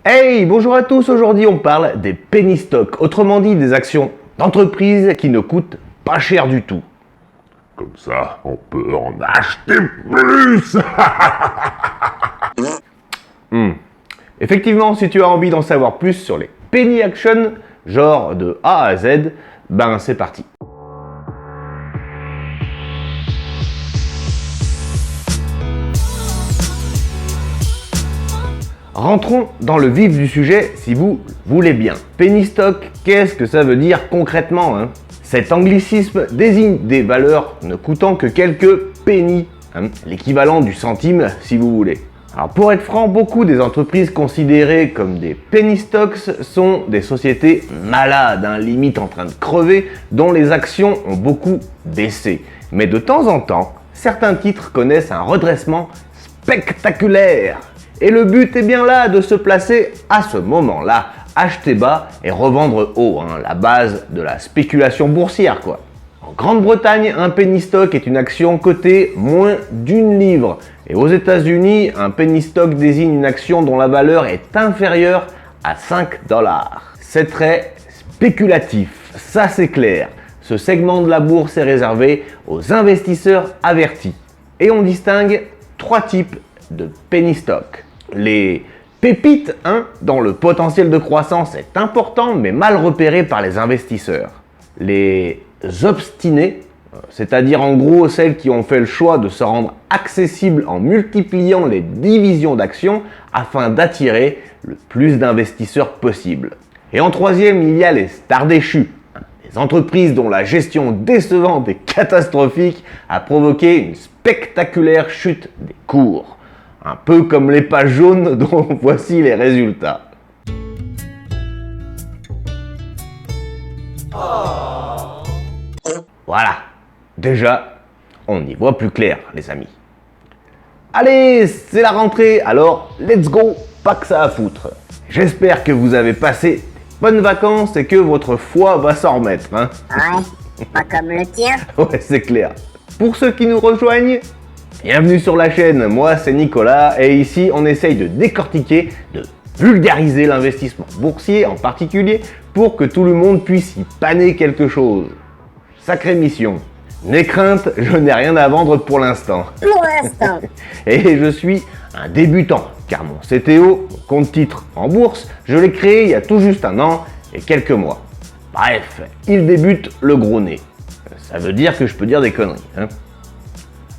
Hey, bonjour à tous, aujourd'hui on parle des penny stocks, autrement dit des actions d'entreprise qui ne coûtent pas cher du tout. Comme ça, on peut en acheter plus. Effectivement, si tu as envie d'en savoir plus sur les penny actions, genre de A à Z, ben c'est parti. Rentrons dans le vif du sujet si vous voulez bien. Penny stock, qu'est-ce que ça veut dire concrètement Cet anglicisme désigne des valeurs ne coûtant que quelques pennies, l'équivalent du centime si vous voulez. Alors pour être franc, beaucoup des entreprises considérées comme des penny stocks sont des sociétés malades, limite en train de crever, dont les actions ont beaucoup baissé. Mais de temps en temps, certains titres connaissent un redressement spectaculaire. Et le but est bien là de se placer à ce moment-là, acheter bas et revendre haut, la base de la spéculation boursière quoi. En Grande-Bretagne, un penny stock est une action cotée moins d'1 livre. Et aux États-Unis, un penny stock désigne une action dont la valeur est inférieure à 5 $. C'est très spéculatif, ça c'est clair. Ce segment de la bourse est réservé aux investisseurs avertis. Et on distingue 3 types de penny stock. Les pépites, dont le potentiel de croissance est important mais mal repéré par les investisseurs. Les obstinés, c'est-à-dire en gros celles qui ont fait le choix de se rendre accessibles en multipliant les divisions d'actions afin d'attirer le plus d'investisseurs possible. Et en troisième, il y a les stars déchues, les entreprises dont la gestion décevante et catastrophique a provoqué une spectaculaire chute des cours. Un peu comme les pages jaunes dont voici les résultats. Voilà, déjà, on y voit plus clair, les amis. Allez, c'est la rentrée, alors let's go, pas que ça à foutre. J'espère que vous avez passé de bonnes vacances et que votre foie va s'en remettre. Ouais, pas comme le tien. Ouais, c'est clair. Pour ceux qui nous rejoignent, bienvenue sur la chaîne, moi c'est Nicolas et ici on essaye de décortiquer, de vulgariser l'investissement boursier en particulier pour que tout le monde puisse y paner quelque chose. Sacrée mission. N'aie crainte, je n'ai rien à vendre pour l'instant. Pour l'instant. Et je suis un débutant car mon CTO, mon compte titre en bourse, je l'ai créé il y a tout juste 1 an et quelques mois. Bref, il débute le gros nez. Ça veut dire que je peux dire des conneries.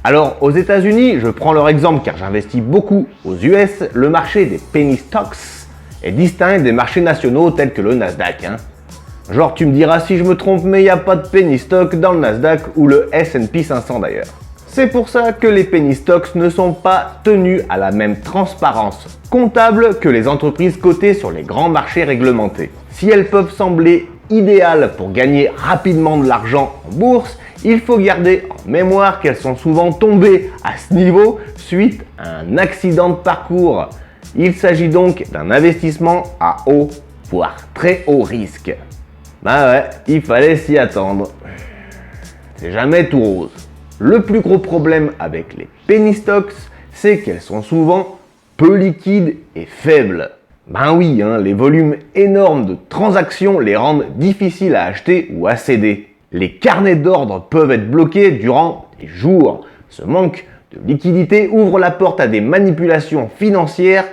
Alors, aux États-Unis, je prends leur exemple car j'investis beaucoup aux US, le marché des penny stocks est distinct des marchés nationaux tels que le Nasdaq. Genre, tu me diras si je me trompe, mais il n'y a pas de penny stock dans le Nasdaq ou le S&P 500 d'ailleurs. C'est pour ça que les penny stocks ne sont pas tenus à la même transparence comptable que les entreprises cotées sur les grands marchés réglementés. Si elles peuvent sembler idéales pour gagner rapidement de l'argent en bourse, il faut garder en mémoire qu'elles sont souvent tombées à ce niveau suite à un accident de parcours. Il s'agit donc d'un investissement à haut, voire très haut risque. Bah ouais, il fallait s'y attendre. C'est jamais tout rose. Le plus gros problème avec les penny stocks, c'est qu'elles sont souvent peu liquides et faibles. Ben oui, les volumes énormes de transactions les rendent difficiles à acheter ou à céder. Les carnets d'ordre peuvent être bloqués durant des jours. Ce manque de liquidité ouvre la porte à des manipulations financières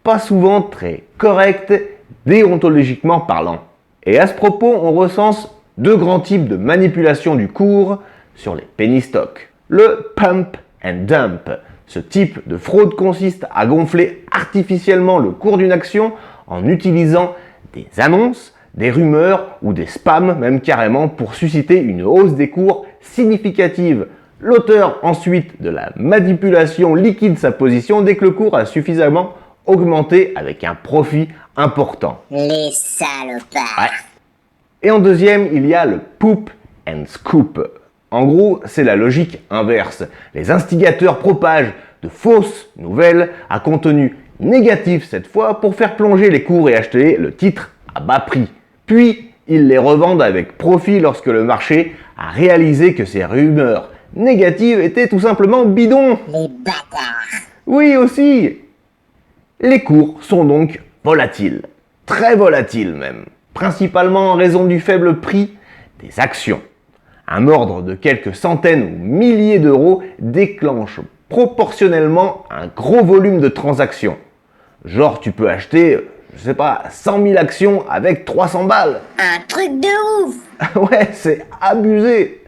pas souvent très correctes déontologiquement parlant. Et à ce propos, on recense 2 grands types de manipulation du cours sur les penny stocks. Le pump and dump. Ce type de fraude consiste à gonfler artificiellement le cours d'une action en utilisant des annonces, des rumeurs ou des spams même carrément pour susciter une hausse des cours significative. L'auteur ensuite de la manipulation liquide sa position dès que le cours a suffisamment augmenté avec un profit important. Les salopards. Ouais. Et en deuxième, il y a le poop and scoop. En gros, c'est la logique inverse. Les instigateurs propagent de fausses nouvelles à contenu négatif cette fois pour faire plonger les cours et acheter le titre à bas prix. Puis, ils les revendent avec profit lorsque le marché a réalisé que ces rumeurs négatives étaient tout simplement bidons. Les bâtards. Oui aussi. Les cours sont donc volatile. Très volatile même. Principalement en raison du faible prix des actions. Un ordre de quelques centaines ou milliers d'euros déclenche proportionnellement un gros volume de transactions. Genre tu peux acheter, je sais pas, 100 000 actions avec 300 balles. Un truc de ouf. Ouais, c'est abusé.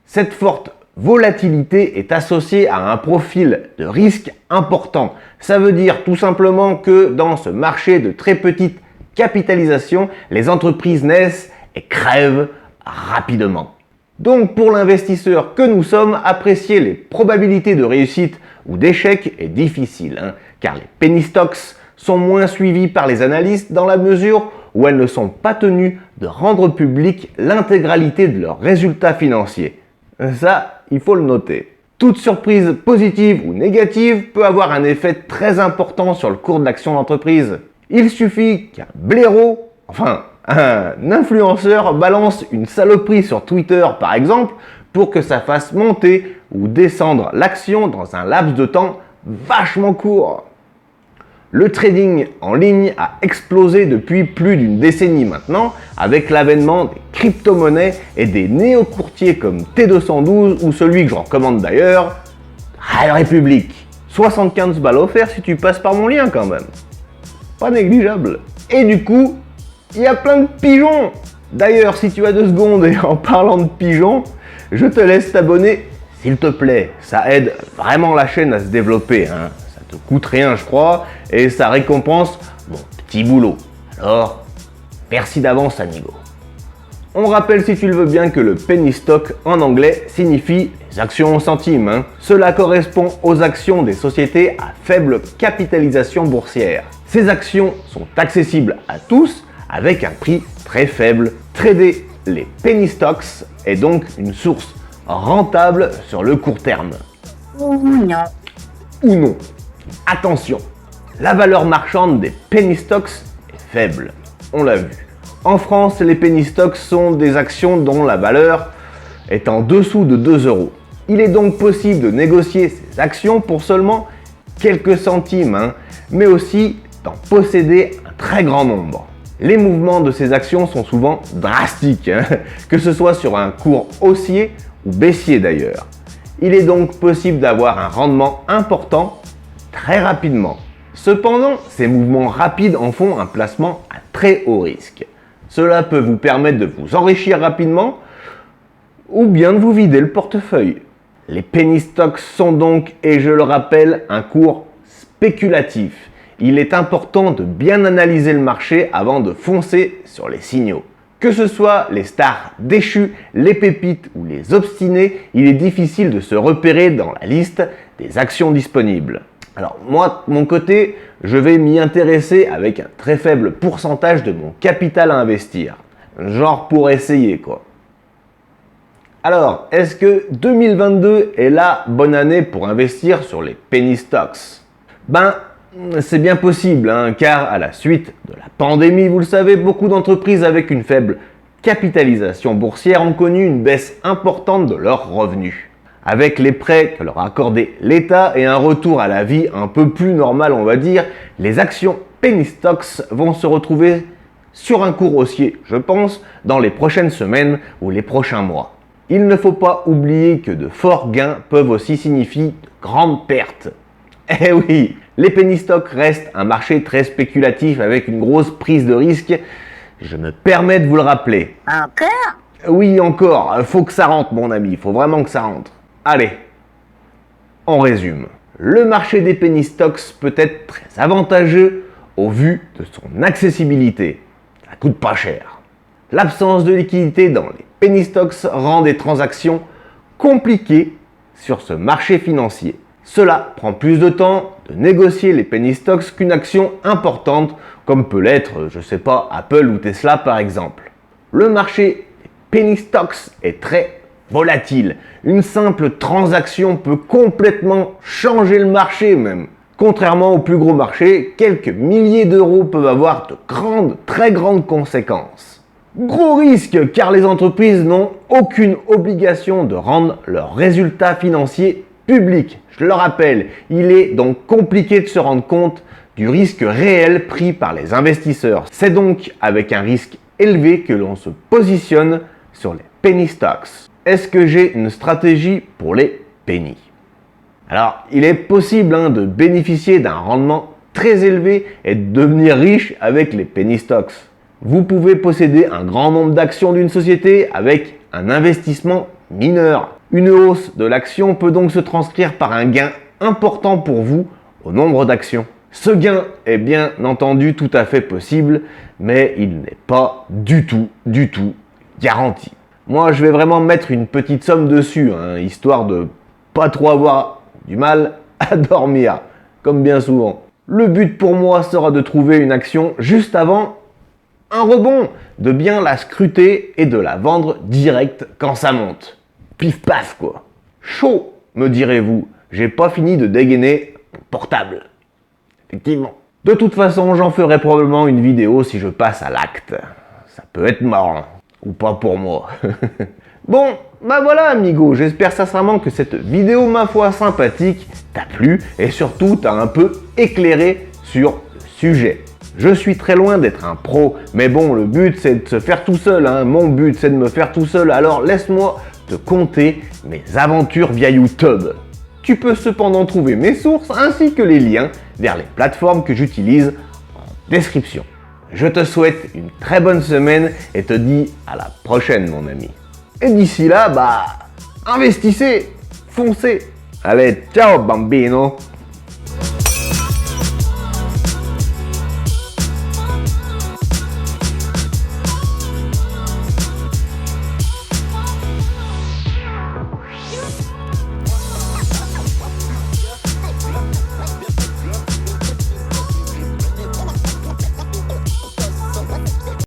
Cette forte volatilité est associée à un profil de risque important. Ça veut dire tout simplement que dans ce marché de très petite capitalisation, les entreprises naissent et crèvent rapidement. Donc pour l'investisseur que nous sommes, apprécier les probabilités de réussite ou d'échec est difficile, car les penny stocks sont moins suivis par les analystes dans la mesure où elles ne sont pas tenues de rendre public l'intégralité de leurs résultats financiers. Ça, il faut le noter. Toute surprise positive ou négative peut avoir un effet très important sur le cours de l'action d'entreprise. Il suffit qu'un blaireau, enfin un influenceur balance une saloperie sur Twitter par exemple pour que ça fasse monter ou descendre l'action dans un laps de temps vachement court. Le trading en ligne a explosé depuis plus d'une décennie maintenant avec l'avènement des crypto-monnaies et des néo-courtiers comme T212 ou celui que je recommande d'ailleurs, Red Republic. 75 balles offertes si tu passes par mon lien quand même. Pas négligeable. Et du coup, il y a plein de pigeons. D'ailleurs, si tu as 2 secondes et en parlant de pigeons, je te laisse t'abonner s'il te plaît. Ça aide vraiment la chaîne à se développer. Ça te coûte rien, je crois, et ça récompense mon petit boulot. Alors, merci d'avance, amigo. On rappelle, si tu le veux bien, que le penny stock en anglais signifie les actions en centimes. Cela correspond aux actions des sociétés à faible capitalisation boursière. Ces actions sont accessibles à tous avec un prix très faible. Trader les penny stocks est donc une source rentable sur le court terme. Ou non. Ou non. Attention, la valeur marchande des penny stocks est faible. On l'a vu. En France, les penny stocks sont des actions dont la valeur est en dessous de 2 euros. Il est donc possible de négocier ces actions pour seulement quelques centimes, mais aussi d'en posséder un très grand nombre. Les mouvements de ces actions sont souvent drastiques, que ce soit sur un cours haussier ou baissier d'ailleurs. Il est donc possible d'avoir un rendement important très rapidement. Cependant, ces mouvements rapides en font un placement à très haut risque. Cela peut vous permettre de vous enrichir rapidement ou bien de vous vider le portefeuille. Les penny stocks sont donc, et je le rappelle, un cours spéculatif. Il est important de bien analyser le marché avant de foncer sur les signaux. Que ce soit les stars déchues, les pépites ou les obstinés, il est difficile de se repérer dans la liste des actions disponibles. Alors moi, de mon côté, je vais m'y intéresser avec un très faible pourcentage de mon capital à investir. Genre pour essayer quoi. Alors, est-ce que 2022 est la bonne année pour investir sur les penny stocks? Ben, c'est bien possible, car à la suite de la pandémie, vous le savez, beaucoup d'entreprises avec une faible capitalisation boursière ont connu une baisse importante de leurs revenus. Avec les prêts que leur a accordé l'État et un retour à la vie un peu plus normal, on va dire, les actions penny stocks vont se retrouver sur un cours haussier, je pense, dans les prochaines semaines ou les prochains mois. Il ne faut pas oublier que de forts gains peuvent aussi signifier de grandes pertes. Eh oui, les penny stocks restent un marché très spéculatif avec une grosse prise de risque. Je me permets de vous le rappeler. Encore? Oui, encore. Faut que ça rentre, mon ami. Faut vraiment que ça rentre. Allez, on résume. Le marché des penny stocks peut être très avantageux au vu de son accessibilité. Ça coûte pas cher. L'absence de liquidité dans les penny stocks rend des transactions compliquées sur ce marché financier. Cela prend plus de temps de négocier les penny stocks qu'une action importante comme peut l'être, je sais pas, Apple ou Tesla par exemple. Le marché des penny stocks est très volatile. Une simple transaction peut complètement changer le marché même. Contrairement aux plus gros marchés, quelques milliers d'euros peuvent avoir de grandes, très grandes conséquences. Gros risque car les entreprises n'ont aucune obligation de rendre leurs résultats financiers publics. Je le rappelle, il est donc compliqué de se rendre compte du risque réel pris par les investisseurs. C'est donc avec un risque élevé que l'on se positionne sur les penny stocks. Est-ce que j'ai une stratégie pour les pennies? Alors, il est possible de bénéficier d'un rendement très élevé et de devenir riche avec les penny stocks. Vous pouvez posséder un grand nombre d'actions d'une société avec un investissement mineur. Une hausse de l'action peut donc se transcrire par un gain important pour vous au nombre d'actions. Ce gain est bien entendu tout à fait possible, mais il n'est pas du tout garanti. Moi, je vais vraiment mettre une petite somme dessus, histoire de pas trop avoir du mal à dormir, comme bien souvent. Le but pour moi sera de trouver une action juste avant un rebond, de bien la scruter et de la vendre direct quand ça monte. Pif paf quoi. Chaud, me direz-vous, j'ai pas fini de dégainer mon portable. Effectivement. De toute façon, j'en ferai probablement une vidéo si je passe à l'acte. Ça peut être marrant. Ou pas pour moi. Bon, bah voilà amigo, j'espère sincèrement que cette vidéo ma foi sympathique t'a plu et surtout t'a un peu éclairé sur le sujet. Je suis très loin d'être un pro, mais bon, le but c'est de se faire tout seul, mon but c'est de me faire tout seul, alors laisse-moi te conter mes aventures via YouTube. Tu peux cependant trouver mes sources ainsi que les liens vers les plateformes que j'utilise en description. Je te souhaite une très bonne semaine et te dis à la prochaine mon ami. Et d'ici là, investissez, foncez. Allez, ciao bambino.